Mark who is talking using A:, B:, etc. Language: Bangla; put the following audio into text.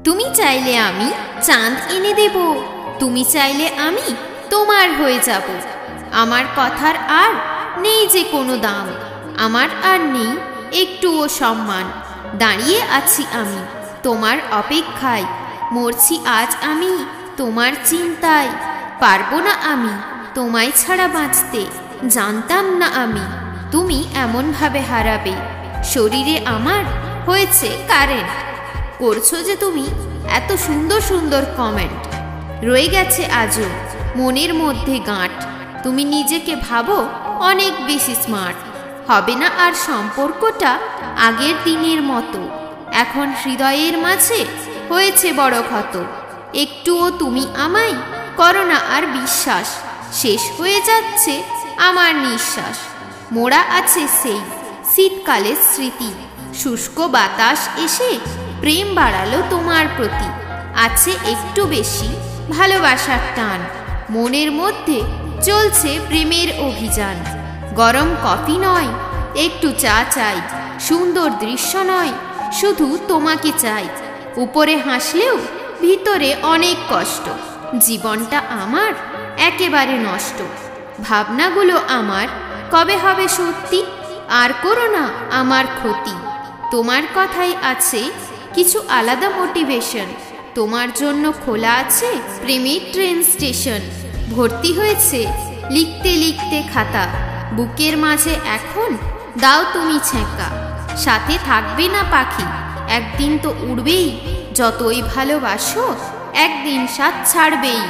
A: তুমি চাইলে আমি চাঁদ এনে দেব, তুমি চাইলে আমি তোমার হয়ে যাব। আমার কথার আর নেই যে কোনো দাম, আমার আর নেই একটুও সম্মান। দাঁড়িয়ে আছি আমি তোমার অপেক্ষায়, মরছি আজ আমি তোমার চিন্তায়। পারবো না আমি তোমায় ছাড়া বাঁচতে, জানতাম না আমি তুমি এমনভাবে হারাবে। শরীরে আমার হয়েছে কারেন্ট, করছো যে তুমি এত সুন্দর সুন্দর কমেন্ট। রয়ে গেছে আজও মনের মধ্যে গাঁট, তুমি নিজেকে ভাবো অনেক বেশি স্মার্ট। হবে না আর সম্পর্কটা আগের দিনের মতো, এখন হৃদয়ের মাঝে হয়েছে বড় ক্ষত। একটুও তুমি আমায় করো না আর বিশ্বাস, শেষ হয়ে যাচ্ছে আমার নিঃশ্বাস। মোড়া আছে সেই শীতকালের স্মৃতি, শুষ্ক বাতাস এসে প্রেম বাড়ালো তোমার প্রতি। আছে একটু বেশি ভালোবাসার টান, মনের মধ্যে চলছে প্রেমের অভিযান। গরম কফি নয় একটু চা চাই, সুন্দর দৃশ্য নয় শুধু তোমাকে চাই। উপরে হাসলেও ভিতরে অনেক কষ্ট, জীবনটা আমার একেবারে নষ্ট। ভাবনাগুলো আমার কবে হবে সত্যি, আর করো না আমার ক্ষতি। তোমার কথাই আছে কিছু আলাদা মোটিভেশন, তোমার জন্য খোলা আছে প্রেমের ট্রেন স্টেশন। ভর্তি হয়েছে লিখতে লিখতে খাতা, বুকের মাঝে এখন দাও তুমি ছ্যাঁকা। সাথে থাকবে না পাখি, একদিন তো উড়বেই, যতই ভালোবাসো একদিন সাথ ছাড়বেই।